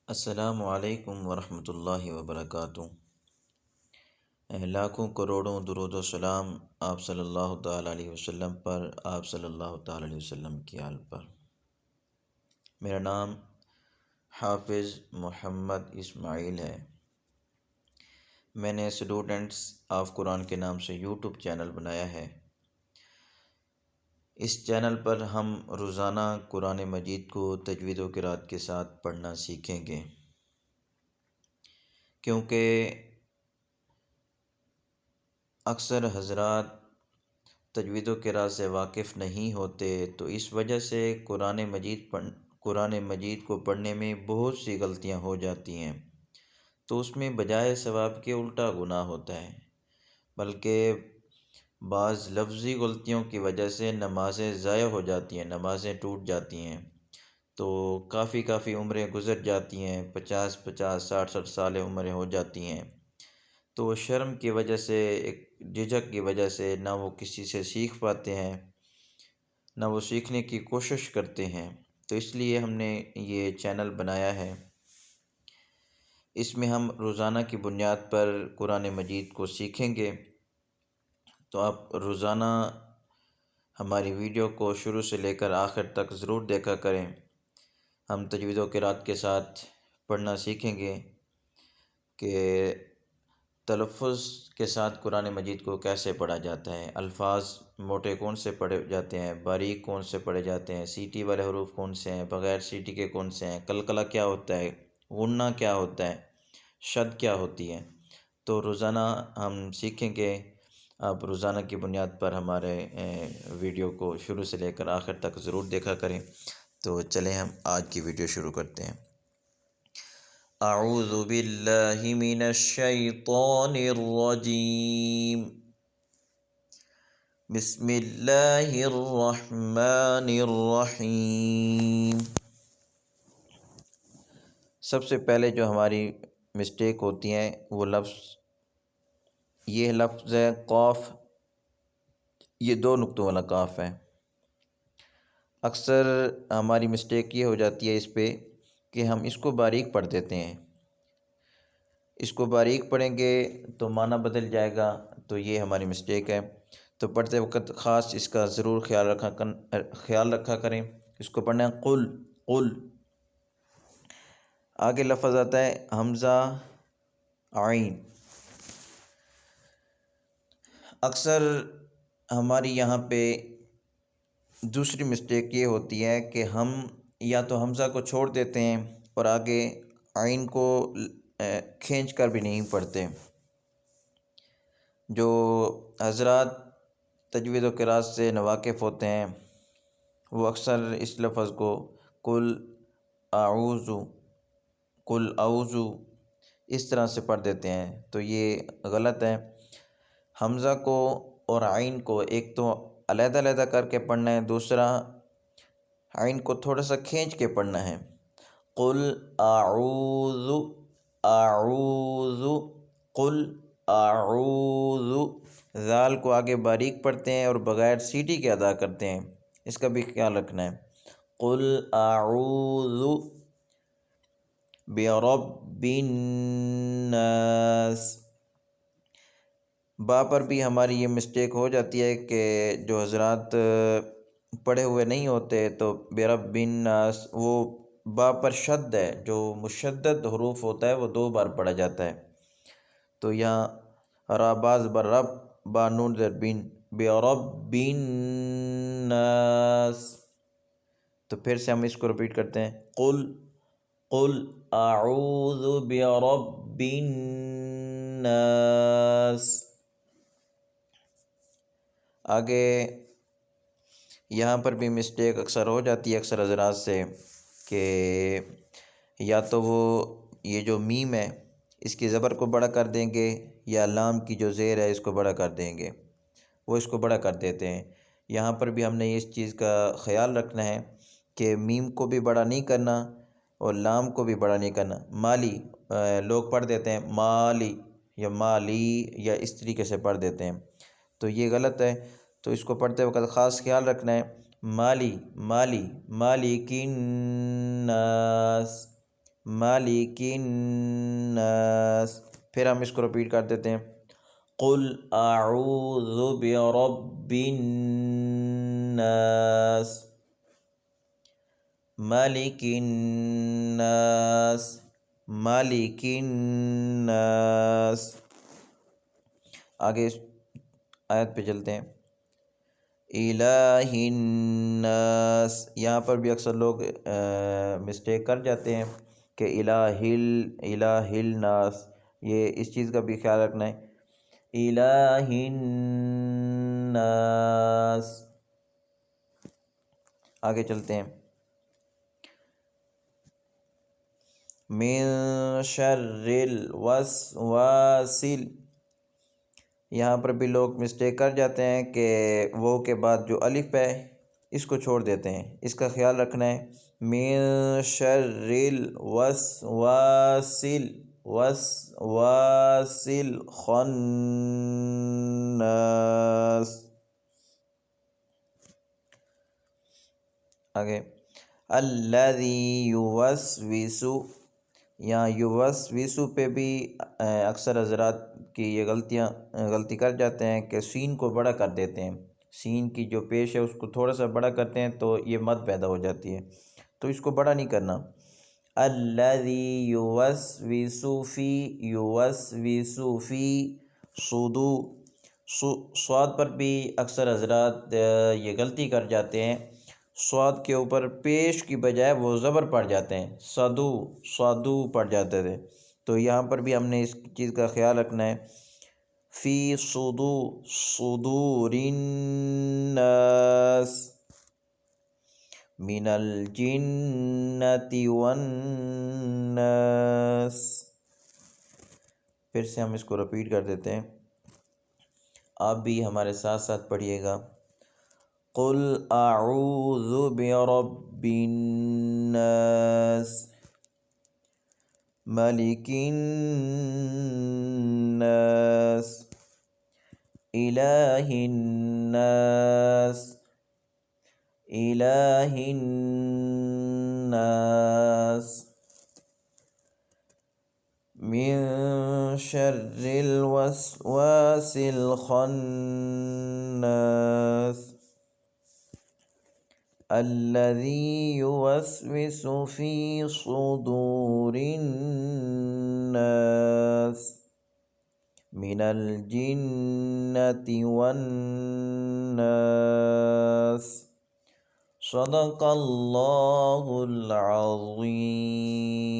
السلام علیکم ورحمۃ اللہ وبرکاتہ۔ لاکھوں کروڑوں درود و سلام آپ صلی اللہ تعالیٰ علیہ وسلم پر، آپ صلی اللہ تعالیٰ علیہ وسلم کی آل پر۔ میرا نام حافظ محمد اسماعیل ہے۔ میں نے اسٹوڈنٹس آف قرآن کے نام سے یوٹیوب چینل بنایا ہے۔ اس چینل پر ہم روزانہ قرآن مجید کو تجوید و قرأت کے ساتھ پڑھنا سیکھیں گے، کیونکہ اکثر حضرات تجوید و قرأت سے واقف نہیں ہوتے، تو اس وجہ سے قرآن مجید کو پڑھنے میں بہت سی غلطیاں ہو جاتی ہیں، تو اس میں بجائے ثواب کے الٹا گناہ ہوتا ہے، بلکہ بعض لفظی غلطیوں کی وجہ سے نمازیں ضائع ہو جاتی ہیں، نمازیں ٹوٹ جاتی ہیں، تو کافی عمریں گزر جاتی ہیں، 50 60 سال عمریں ہو جاتی ہیں، تو شرم کی وجہ سے، ایک جھجک کی وجہ سے نہ وہ کسی سے سیکھ پاتے ہیں، نہ وہ سیکھنے کی کوشش کرتے ہیں۔ تو اس لیے ہم نے یہ چینل بنایا ہے۔ اس میں ہم روزانہ کی بنیاد پر قرآن مجید کو سیکھیں گے، تو آپ روزانہ ہماری ویڈیو کو شروع سے لے کر آخر تک ضرور دیکھا کریں۔ ہم تجوید و قرأت کے ساتھ پڑھنا سیکھیں گے کہ تلفظ کے ساتھ قرآن مجید کو کیسے پڑھا جاتا ہے، الفاظ موٹے کون سے پڑھے جاتے ہیں، باریک کون سے پڑھے جاتے ہیں، سیٹی والے حروف کون سے ہیں، بغیر سیٹی کے کون سے ہیں، قلقلہ کیا ہوتا ہے، غنہ کیا ہوتا ہے، شد کیا ہوتی ہے۔ تو روزانہ ہم سیکھیں گے۔ آپ روزانہ کی بنیاد پر ہمارے ویڈیو کو شروع سے لے کر آخر تک ضرور دیکھا کریں۔ تو چلیں ہم آج کی ویڈیو شروع کرتے ہیں۔ اعوذ باللہ من الشیطان الرجیم، بسم اللہ الرحمن الرحیم۔ سب سے پہلے جو ہماری مسٹیک ہوتی ہیں وہ یہ لفظ ہے قاف، یہ 2 نقطوں والا قاف ہے۔ اکثر ہماری مسٹیک یہ ہو جاتی ہے اس پہ کہ ہم اس کو باریک پڑھ دیتے ہیں، اس کو باریک پڑھیں گے تو معنی بدل جائے گا، تو یہ ہماری مسٹیک ہے۔ تو پڑھتے وقت خاص اس کا ضرور خیال رکھا کریں۔ اس کو پڑھنا ہے قل قل۔ آگے لفظ آتا ہے حمزہ عین۔ اکثر ہماری یہاں پہ دوسری مسٹیک یہ ہوتی ہے کہ ہم یا تو حمزہ کو چھوڑ دیتے ہیں اور آگے عین کو کھینچ کر بھی نہیں پڑھتے۔ جو حضرات تجوید و قرأت سے ناواقف ہوتے ہیں وہ اکثر اس لفظ کو قل اعوذ اس طرح سے پڑھ دیتے ہیں، تو یہ غلط ہے۔ حمزہ کو اور عین کو ایک تو علیحدہ کر کے پڑھنا ہے، دوسرا عین کو تھوڑا سا کھینچ کے پڑھنا ہے۔ قل اعوذ اعوذ قل اعوذ۔ ذال کو آگے باریک پڑھتے ہیں اور بغیر سیٹی کے ادا کرتے ہیں، اس کا بھی خیال رکھنا ہے۔ قل اعوذ برب الناس۔ با پر بھی ہماری یہ مسٹیک ہو جاتی ہے کہ جو حضرات پڑھے ہوئے نہیں ہوتے تو برب الناس، وہ با پر شد ہے، جو مشدد حروف ہوتا ہے وہ 2 بار پڑھا جاتا ہے، تو یہاں را باز بر رب، با نون زیر بین، برب الناس۔ تو پھر سے ہم اس کو رپیٹ کرتے ہیں، قل اعوذ برب الناس۔ آگے یہاں پر بھی مسٹیک اکثر ہو جاتی ہے اکثر حضرات سے کہ یا تو وہ یہ جو میم ہے اس کی زبر کو بڑا کر دیں گے، یا لام کی جو زیر ہے اس کو بڑا کر دیں گے، وہ اس کو بڑا کر دیتے ہیں۔ یہاں پر بھی ہم نے اس چیز کا خیال رکھنا ہے کہ میم کو بھی بڑا نہیں کرنا اور لام کو بھی بڑا نہیں کرنا۔ مالی لوگ پڑھ دیتے ہیں مالی یا مالی، یا اس طریقے سے پڑھ دیتے ہیں، تو یہ غلط ہے۔ تو اس کو پڑھتے وقت خاص خیال رکھنا ہے، مالی مالی مالک الناس، مالک الناس. پھر ہم اس کو رپیٹ کر دیتے ہیں. قل اعوذ برب الناس مالک الناس مالک الناس. آگے اس آیت پہ چلتے ہیں. الہ الناس. یہاں پر بھی اکثر لوگ مسٹیک کر جاتے ہیں کہ الہ الناس. یہ اس چیز کا بھی خیال رکھنا ہے. الہ الناس. آگے چلتے ہیں. من شر الوسواس. یہاں پر بھی لوگ مسٹیک کر جاتے ہیں کہ وہ کے بعد جو الف ہے اس کو چھوڑ دیتے ہیں. اس کا خیال رکھنا ہے. من شر الوسواس الخناس. آگے الذی یوسوس. یہاں یوسوس پہ بھی اکثر حضرات کی یہ غلطی کر جاتے ہیں کہ سین کو بڑا کر دیتے ہیں. سین کی جو پیش ہے اس کو تھوڑا سا بڑا کرتے ہیں تو یہ مد پیدا ہو جاتی ہے. تو اس کو بڑا نہیں کرنا. الذی یوسوس فی صدور. صاد پر بھی اکثر حضرات یہ غلطی کر جاتے ہیں. صاد کے اوپر پیش کی بجائے وہ زبر پڑ جاتے ہیں. صادو پڑ جاتے تھے. تو یہاں پر بھی ہم نے اس چیز کا خیال رکھنا ہے. فی صدور الناس من الجنة والناس. پھر سے ہم اس کو رپیٹ کر دیتے ہیں. آپ بھی ہمارے ساتھ ساتھ پڑھیے گا. قل اعوذ برب الناس ملک الناس الہ الناس الہ الناس من شر الوسواس الخناس الذي يوسوس في صدور الناس من الجنة والناس. صدق الله العظيم.